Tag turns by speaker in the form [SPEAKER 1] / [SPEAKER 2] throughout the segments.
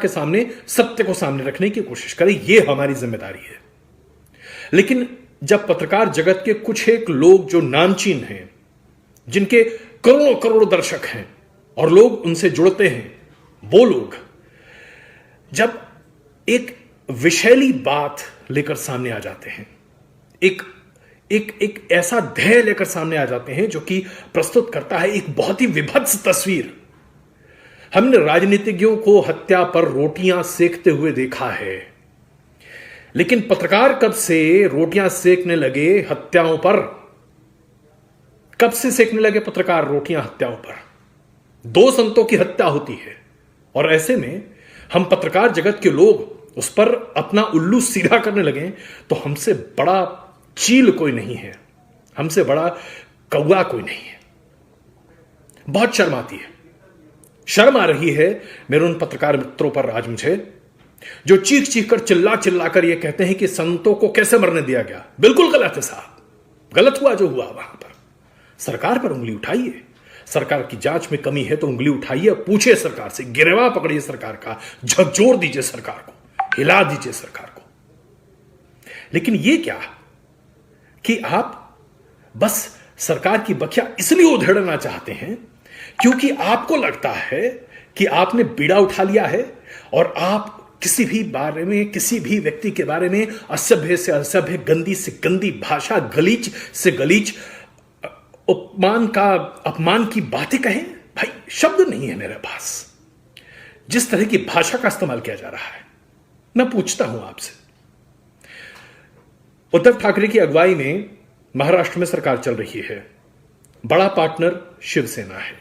[SPEAKER 1] के सामने सत्य को सामने रखने की कोशिश करें, यह हमारी जिम्मेदारी है। लेकिन जब पत्रकार जगत के कुछ एक लोग जो नामचीन हैं, जिनके करोड़ों करोड़ दर्शक हैं और लोग उनसे जुड़ते हैं, वो लोग जब एक विषैली बात लेकर सामने आ जाते हैं, एक ऐसा ध्येय लेकर सामने आ जाते हैं जो कि प्रस्तुत करता है एक बहुत ही विभत्स तस्वीर। हमने राजनीतिज्ञों को हत्या पर रोटियां सेकते हुए देखा है, लेकिन पत्रकार कब से रोटियां सेकने लगे हत्याओं पर? कब से सेकने लगे पत्रकार रोटियां हत्याओं पर? 2 संतों की हत्या होती है और ऐसे में हम पत्रकार जगत के लोग उस पर अपना उल्लू सीधा करने लगे तो हमसे बड़ा चील कोई नहीं है, हमसे बड़ा कौवा कोई नहीं है। बहुत शर्म आती है, शर्म आ रही है मेरे उन पत्रकार मित्रों पर आज मुझे, जो चीख चीख कर चिल्ला चिल्ला कर यह कहते हैं कि संतों को कैसे मरने दिया गया। बिल्कुल गलत है साहब, गलत हुआ जो हुआ। वहां पर सरकार पर उंगली उठाइए, सरकार की जांच में कमी है तो उंगली उठाइए, पूछिए सरकार से, गिरवा पकड़िए सरकार का, झकझोर दीजिए सरकार को, हिला दीजिए सरकार को। लेकिन यह क्या कि आप बस सरकार की बखिया इसलिए उधेड़ना चाहते हैं क्योंकि आपको लगता है कि आपने बीड़ा उठा लिया है और आप किसी भी बारे में, किसी भी व्यक्ति के बारे में असभ्य से असभ्य, गंदी से गंदी भाषा, गलीच से गलीच, अपमान की बातें कहें। भाई शब्द नहीं है मेरे पास जिस तरह की भाषा का इस्तेमाल किया जा रहा है। मैं पूछता हूं आपसे, उद्धव ठाकरे की अगुवाई में महाराष्ट्र में सरकार चल रही है, बड़ा पार्टनर शिवसेना है,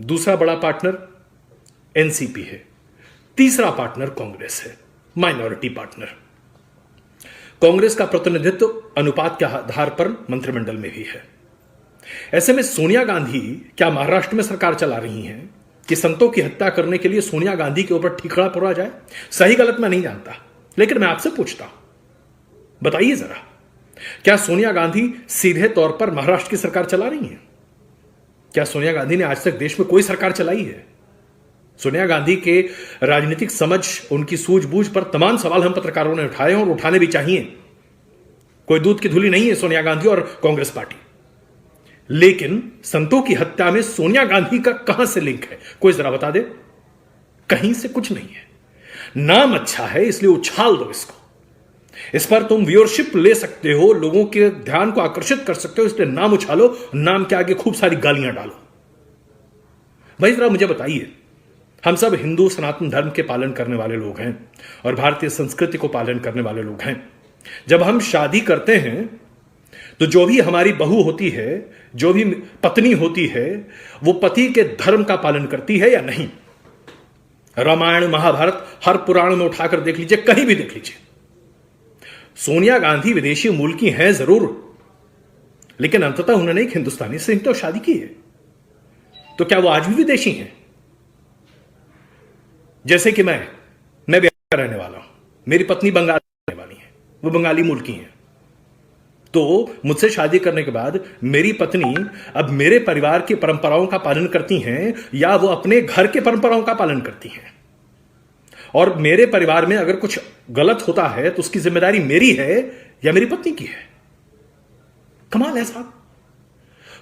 [SPEAKER 1] दूसरा बड़ा पार्टनर एनसीपी है, तीसरा पार्टनर कांग्रेस है, माइनॉरिटी पार्टनर। कांग्रेस का प्रतिनिधित्व अनुपात के आधार पर मंत्रिमंडल में भी है। ऐसे में सोनिया गांधी क्या महाराष्ट्र में सरकार चला रही हैं कि संतों की हत्या करने के लिए सोनिया गांधी के ऊपर ठीकरा पड़ा जाए? सही गलत मैं नहीं जानता, लेकिन मैं आपसे पूछता हूं, बताइए जरा, क्या सोनिया गांधी सीधे तौर पर महाराष्ट्र की सरकार चला रही हैं? क्या सोनिया गांधी ने आज तक देश में कोई सरकार चलाई है? सोनिया गांधी के राजनीतिक समझ, उनकी सूझबूझ पर तमाम सवाल हम पत्रकारों ने उठाए और उठाने भी चाहिए। कोई दूध की धुली नहीं है सोनिया गांधी और कांग्रेस पार्टी। लेकिन संतों की हत्या में सोनिया गांधी का कहां से लिंक है? कोई जरा बता दे। कहीं से कुछ नहीं है। नाम अच्छा है इसलिए उछाल दो इसको, इस पर तुम व्यूअरशिप ले सकते हो, लोगों के ध्यान को आकर्षित कर सकते हो, इसलिए नाम उछालो, नाम के आगे खूब सारी गालियां डालो। भाई जरा मुझे बताइए, हम सब हिंदू सनातन धर्म के पालन करने वाले लोग हैं और भारतीय संस्कृति को पालन करने वाले लोग हैं। जब हम शादी करते हैं तो जो भी हमारी बहू होती है, जो भी पत्नी होती है, वो पति के धर्म का पालन करती है या नहीं? रामायण महाभारत हर पुराण में उठाकर देख लीजिए, कहीं भी देख लीजिए। सोनिया गांधी विदेशी मूल की हैं जरूर, लेकिन अंततः उन्होंने एक हिंदुस्तानी से तो शादी की है। तो क्या वो आज भी विदेशी हैं? जैसे कि मैं बिहार का रहने वाला हूं, मेरी पत्नी बंगाल रहने वाली है, वो बंगाली मूल की हैं। तो मुझसे शादी करने के बाद मेरी पत्नी अब मेरे परिवार की परंपराओं का पालन करती हैं या वो अपने घर के परंपराओं का पालन करती हैं? और मेरे परिवार में अगर कुछ गलत होता है तो उसकी जिम्मेदारी मेरी है या मेरी पत्नी की है? कमाल है साहब।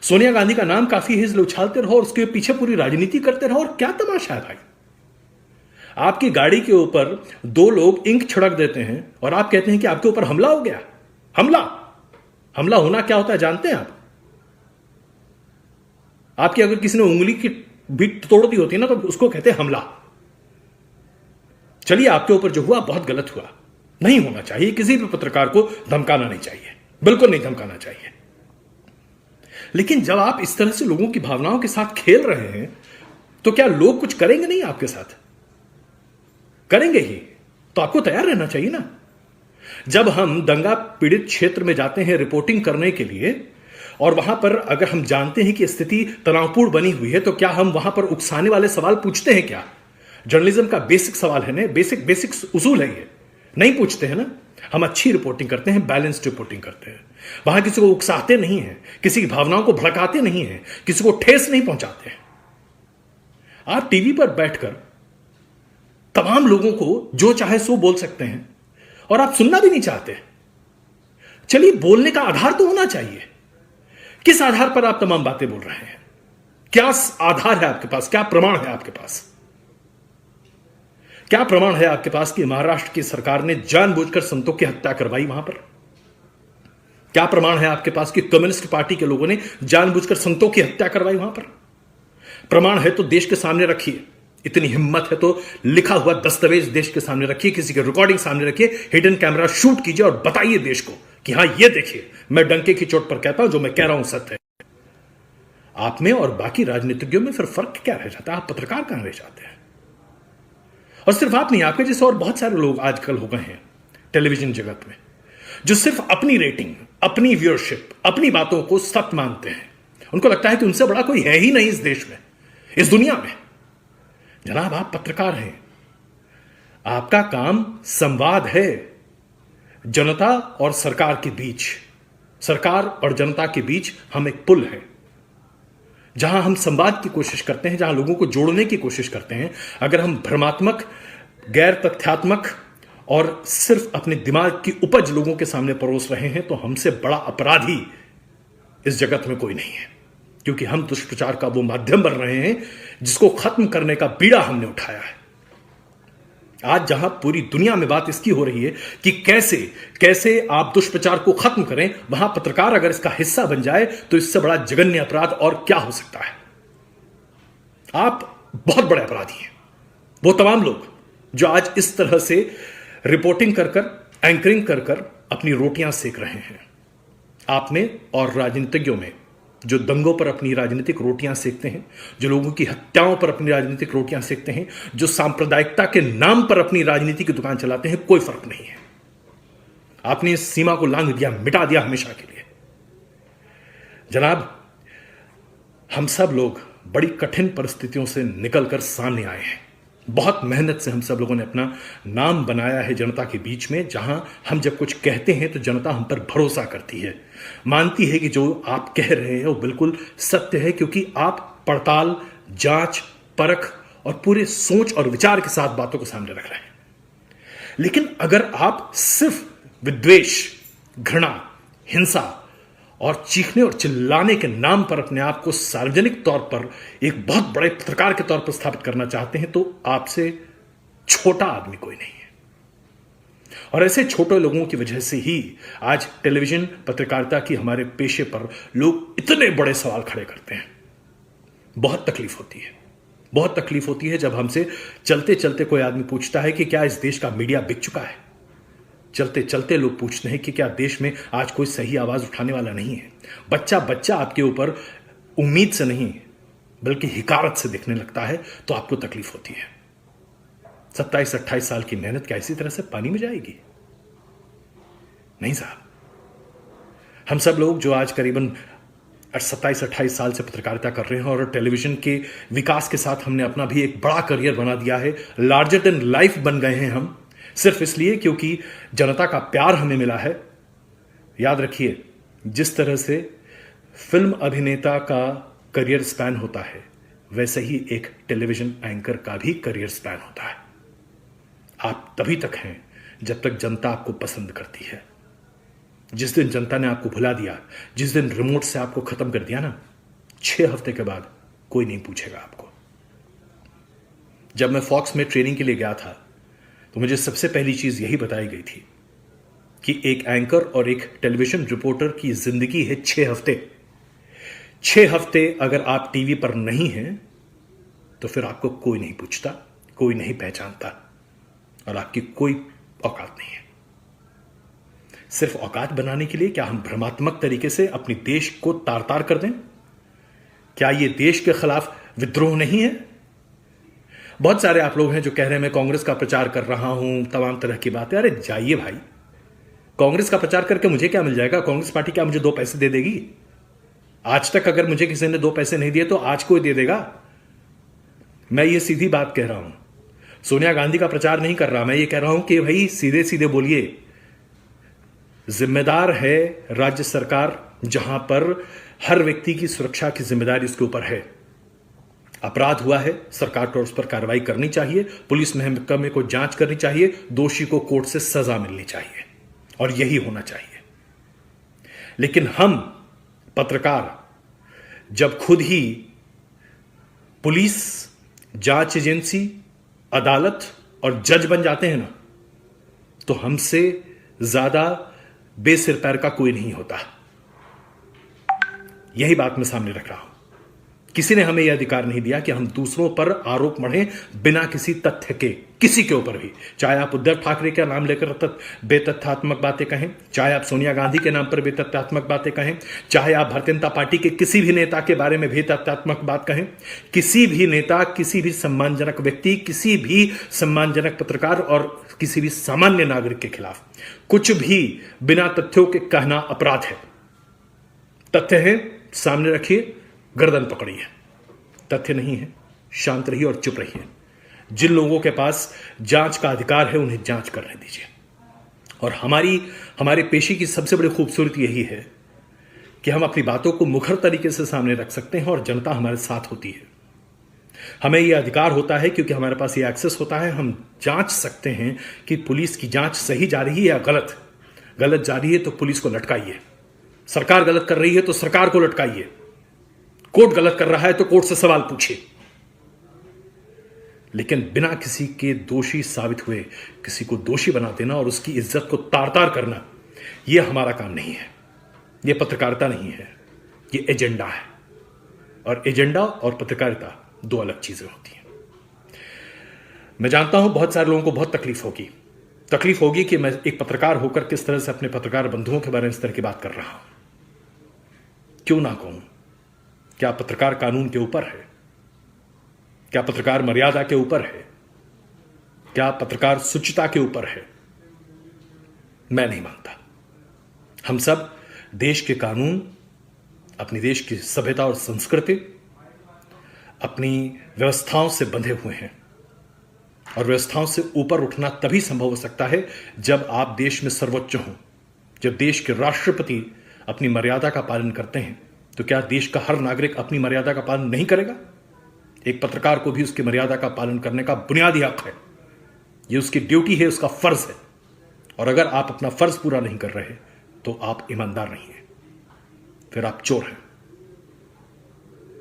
[SPEAKER 1] सोनिया गांधी का नाम काफी है इसलिए उछालते रहो और उसके पीछे पूरी राजनीति करते रहो, और क्या तमाशा है भाई। आपकी गाड़ी के ऊपर 2 लोग इंक छिड़क देते हैं और आप कहते हैं कि आपके ऊपर हमला हो गया। हमला होना क्या होता है जानते हैं आप? आपकी अगर किसी ने उंगली की भी तोड़ दी होती है ना तो उसको कहते हैं हमला। चलिए, आपके ऊपर जो हुआ बहुत गलत हुआ, नहीं होना चाहिए। किसी भी पत्रकार को धमकाना नहीं चाहिए, बिल्कुल नहीं धमकाना चाहिए। लेकिन जब आप इस तरह से लोगों की भावनाओं के साथ खेल रहे हैं तो क्या लोग कुछ करेंगे नहीं आपके साथ? करेंगे ही, तो आपको तैयार रहना चाहिए ना। जब हम दंगा पीड़ित क्षेत्र में जाते हैं रिपोर्टिंग करने के लिए और वहां पर अगर हम जानते हैं कि स्थिति तनावपूर्ण बनी हुई है तो क्या हम वहां पर उकसाने वाले सवाल पूछते हैं क्या? जर्नलिज्म का बेसिक सवाल है ना, बेसिक उसूल है ये, नहीं पूछते हैं ना। हम अच्छी रिपोर्टिंग करते हैं, बैलेंस्ड रिपोर्टिंग करते हैं, वहां किसी को उकसाते नहीं हैं, किसी की भावनाओं को भड़काते नहीं हैं, किसी को ठेस नहीं पहुंचाते हैं। आप टीवी पर बैठकर तमाम लोगों को जो चाहे सो बोल सकते हैं और आप सुनना भी नहीं चाहते। चलिए, बोलने का आधार तो होना चाहिए। किस आधार पर आप तमाम बातें बोल रहे हैं? क्या आधार है आपके पास? क्या प्रमाण है आपके पास? क्या प्रमाण है आपके पास कि महाराष्ट्र की सरकार ने जानबूझकर संतों की हत्या करवाई वहां पर? क्या प्रमाण है आपके पास कि कम्युनिस्ट पार्टी के लोगों ने जानबूझकर संतों की हत्या करवाई वहां पर? प्रमाण है तो देश के सामने रखिए। इतनी हिम्मत है तो लिखा हुआ दस्तावेज देश के सामने रखिए, किसी की रिकॉर्डिंग सामने रखिए, हिडन कैमरा शूट कीजिए और बताइए देश को कि हां, ये देखिए, मैं डंके की चोट पर कहता हूं, जो मैं कह रहा हूं सत्य है। आप में और बाकी राजनीतिज्ञों में फिर फर्क क्या रह जाता है? आप पत्रकार कहां रह जाते हैं? और सिर्फ आप नहीं, आपके जैसे और बहुत सारे लोग आजकल हो गए हैं टेलीविजन जगत में, जो सिर्फ अपनी रेटिंग, अपनी व्यूअरशिप, अपनी बातों को सत्य मानते हैं। उनको लगता है कि उनसे बड़ा कोई है ही नहीं इस देश में, इस दुनिया में। जनाब, आप पत्रकार हैं, आपका काम संवाद है जनता और सरकार के बीच। सरकार और जनता के बीच हम एक पुल है, जहां हम संवाद की कोशिश करते हैं, जहां लोगों को जोड़ने की कोशिश करते हैं। अगर हम भ्रमात्मक, गैर तथ्यात्मक और सिर्फ अपने दिमाग की उपज लोगों के सामने परोस रहे हैं, तो हमसे बड़ा अपराधी इस जगत में कोई नहीं है, क्योंकि हम दुष्प्रचार का वो माध्यम बन रहे हैं जिसको खत्म करने का बीड़ा हमने उठाया है। आज जहां पूरी दुनिया में बात इसकी हो रही है कि कैसे कैसे आप दुष्प्रचार को खत्म करें, वहां पत्रकार अगर इसका हिस्सा बन जाए तो इससे बड़ा जघन्य अपराध और क्या हो सकता है? आप बहुत बड़े अपराधी हैं। वो तमाम लोग जो आज इस तरह से रिपोर्टिंग कर कर, एंकरिंग कर कर अपनी रोटियां सेक रहे हैं। आप में और राजनीतिज्ञों में जो दंगों पर अपनी राजनीतिक रोटियां सेकते हैं, जो लोगों की हत्याओं पर अपनी राजनीतिक रोटियां सेकते हैं, जो सांप्रदायिकता के नाम पर अपनी राजनीति की दुकान चलाते हैं, कोई फर्क नहीं है। आपने इस सीमा को लांघ दिया, मिटा दिया हमेशा के लिए। जनाब, हम सब लोग बड़ी कठिन परिस्थितियों से निकलकर सामने आए हैं। बहुत मेहनत से हम सब लोगों ने अपना नाम बनाया है जनता के बीच में, जहां हम जब कुछ कहते हैं तो जनता हम पर भरोसा करती है, मानती है कि जो आप कह रहे हैं वो बिल्कुल सत्य है, क्योंकि आप पड़ताल, जांच, परख और पूरे सोच और विचार के साथ बातों को सामने रख रहे हैं। लेकिन अगर आप सिर्फ विद्वेष, घृणा, हिंसा और चीखने और चिल्लाने के नाम पर अपने आप को सार्वजनिक तौर पर एक बहुत बड़े पत्रकार के तौर पर स्थापित करना चाहते हैं, तो आपसे छोटा आदमी कोई नहीं है। और ऐसे छोटे लोगों की वजह से ही आज टेलीविजन पत्रकारिता की हमारे पेशे पर लोग इतने बड़े सवाल खड़े करते हैं। बहुत तकलीफ होती है, बहुत तकलीफ होती है जब हमसे चलते चलते कोई आदमी पूछता है कि क्या इस देश का मीडिया बिक चुका है। चलते चलते लोग पूछते हैं कि क्या देश में आज कोई सही आवाज उठाने वाला नहीं है। बच्चा बच्चा आपके ऊपर उम्मीद से नहीं बल्कि हिकारत से देखने लगता है, तो आपको तकलीफ होती है। 27-28 साल की मेहनत क्या इसी तरह से पानी में जाएगी? नहीं साहब। हम सब लोग जो आज करीबन 27-28 साल से पत्रकारिता कर रहे हैं और टेलीविजन के विकास के साथ हमने अपना भी एक बड़ा करियर बना दिया है, लार्जर देन लाइफ बन गए हैं हम, सिर्फ इसलिए क्योंकि जनता का प्यार हमें मिला है। याद रखिए, जिस तरह से फिल्म अभिनेता का करियर स्पैन होता है, वैसे ही एक टेलीविजन एंकर का भी करियर स्पैन होता है। आप तभी तक हैं जब तक जनता आपको पसंद करती है। जिस दिन जनता ने आपको भुला दिया, जिस दिन रिमोट से आपको खत्म कर दिया ना, 6 हफ्ते के बाद कोई नहीं पूछेगा आपको। जब मैं फॉक्स में ट्रेनिंग के लिए गया था तो मुझे सबसे पहली चीज यही बताई गई थी कि एक एंकर और एक टेलीविजन रिपोर्टर की जिंदगी है 6 हफ्ते। 6 हफ्ते अगर आप टीवी पर नहीं हैं तो फिर आपको कोई नहीं पूछता, कोई नहीं पहचानता और आपकी कोई औकात नहीं है। सिर्फ औकात बनाने के लिए क्या हम भ्रमात्मक तरीके से अपने देश को तार तार कर दें? क्या यह देश के खिलाफ विद्रोह नहीं है? बहुत सारे आप लोग हैं जो कह रहे हैं मैं कांग्रेस का प्रचार कर रहा हूं, तमाम तरह की बातें। अरे जाइए भाई, कांग्रेस का प्रचार करके मुझे क्या मिल जाएगा? कांग्रेस पार्टी क्या मुझे 2 पैसे दे देगी? आज तक अगर मुझे किसी ने 2 पैसे नहीं दिए तो आज कोई दे देगा? मैं ये सीधी बात कह रहा हूं, सोनिया गांधी का प्रचार नहीं कर रहा। मैं ये कह रहा हूं कि भाई सीधे सीधे बोलिए। जिम्मेदार है राज्य सरकार, जहां पर हर व्यक्ति की सुरक्षा की जिम्मेदारी उसके ऊपर है। अपराध हुआ है, सरकार को उस पर कार्रवाई करनी चाहिए, पुलिस महकमे को जांच करनी चाहिए, दोषी को कोर्ट से सजा मिलनी चाहिए और यही होना चाहिए। लेकिन हम पत्रकार जब खुद ही पुलिस, जांच एजेंसी, अदालत और जज बन जाते हैं ना, तो हमसे ज्यादा बेसिर पैर का कोई नहीं होता। यही बात मैं सामने रख रहा हूं। किसी ने हमें यह अधिकार नहीं दिया कि हम दूसरों पर आरोप मढ़ें बिना किसी तथ्य के, किसी के ऊपर भी। चाहे आप उद्धव ठाकरे का नाम लेकर बेतथ्यात्मक बातें कहें, चाहे आप सोनिया गांधी के नाम पर बेतथ्यात्मक बातें कहें, चाहे आप भारतीय जनता पार्टी के किसी भी नेता के बारे में बेतथ्यात्मक बात कहें, किसी भी नेता, किसी भी सम्मानजनक व्यक्ति, किसी भी सम्मानजनक पत्रकार और किसी भी सामान्य नागरिक के खिलाफ कुछ भी बिना तथ्यों के कहना अपराध है। तथ्य है, सामने रखिए, गर्दन पकड़िए। तथ्य नहीं है, शांत रहिए और चुप रहिए। जिन लोगों के पास जांच का अधिकार है उन्हें जांच करने दीजिए। और हमारे पेशे की सबसे बड़ी खूबसूरती यही है कि हम अपनी बातों को मुखर तरीके से सामने रख सकते हैं और जनता हमारे साथ होती है। हमें यह अधिकार होता है क्योंकि हमारे पास यह एक्सेस होता है। हम जांच सकते हैं कि पुलिस की जांच सही जा रही है या गलत। गलत जा रही है तो पुलिस को लटकाइए, सरकार गलत कर रही है तो सरकार को लटकाइए, कोर्ट गलत कर रहा है तो कोर्ट से सवाल पूछिए। लेकिन बिना किसी के दोषी साबित हुए किसी को दोषी बना देना और उसकी इज्जत को तार तार करना, यह हमारा काम नहीं है। यह पत्रकारिता नहीं है, यह एजेंडा है। और एजेंडा और पत्रकारिता दो अलग चीजें होती हैं। मैं जानता हूं बहुत सारे लोगों को बहुत तकलीफ होगी कि मैं एक पत्रकार होकर किस तरह से अपने पत्रकार बंधुओं के बारे में इस तरह की बात कर रहा हूं। क्यों ना कहूं? क्या पत्रकार कानून के ऊपर है? क्या पत्रकार मर्यादा के ऊपर है? क्या पत्रकार शुचिता के ऊपर है? मैं नहीं मानता। हम सब देश के कानून, अपनी देश की सभ्यता और संस्कृति, अपनी व्यवस्थाओं से बंधे हुए हैं। और व्यवस्थाओं से ऊपर उठना तभी संभव हो सकता है जब आप देश में सर्वोच्च हों। जब देश के राष्ट्रपति अपनी मर्यादा का पालन करते हैं तो क्या देश का हर नागरिक अपनी मर्यादा का पालन नहीं करेगा? एक पत्रकार को भी उसकी मर्यादा का पालन करने का बुनियादी हक है। यह उसकी ड्यूटी है, उसका फर्ज है। और अगर आप अपना फर्ज पूरा नहीं कर रहे तो आप ईमानदार नहीं हैं, फिर आप चोर हैं।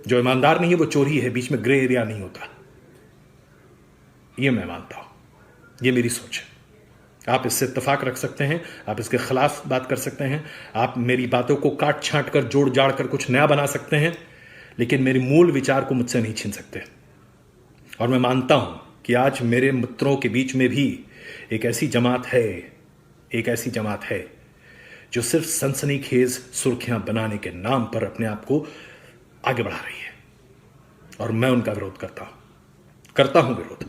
[SPEAKER 1] जो ईमानदार नहीं है वो चोर ही है, बीच में ग्रे एरिया नहीं होता। यह मैं मानता हूं, यह मेरी सोच है। आप इससे इत्तेफाक रख सकते हैं, आप इसके खिलाफ बात कर सकते हैं, आप मेरी बातों को काट छांट कर जोड़ जाड़ कर कुछ नया बना सकते हैं, लेकिन मेरे मूल विचार को मुझसे नहीं छीन सकते। और मैं मानता हूं कि आज मेरे मित्रों के बीच में भी एक ऐसी जमात है जो सिर्फ सनसनीखेज सुर्खियां बनाने के नाम पर अपने आप को आगे बढ़ा रही है। और मैं उनका विरोध करता हूं विरोध,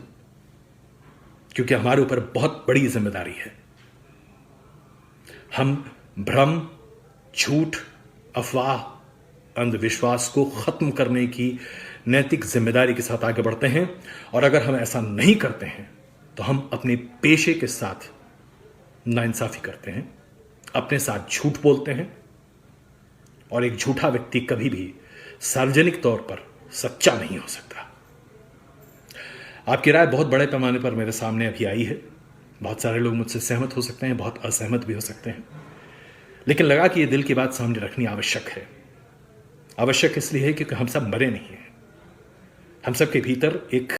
[SPEAKER 1] क्योंकि हमारे ऊपर बहुत बड़ी जिम्मेदारी है। हम भ्रम, झूठ, अफवाह, अंधविश्वास को खत्म करने की नैतिक जिम्मेदारी के साथ आगे बढ़ते हैं। और अगर हम ऐसा नहीं करते हैं तो हम अपने पेशे के साथ नाइंसाफी करते हैं, अपने साथ झूठ बोलते हैं। और एक झूठा व्यक्ति कभी भी सार्वजनिक तौर पर सच्चा नहीं हो सकता। आपकी राय बहुत बड़े पैमाने पर मेरे सामने अभी आई है। बहुत सारे लोग मुझसे सहमत हो सकते हैं, बहुत असहमत भी हो सकते हैं, लेकिन लगा कि यह दिल की बात सामने रखनी आवश्यक है। आवश्यक इसलिए है क्योंकि हम सब मरे नहीं हैं। हम सब के भीतर एक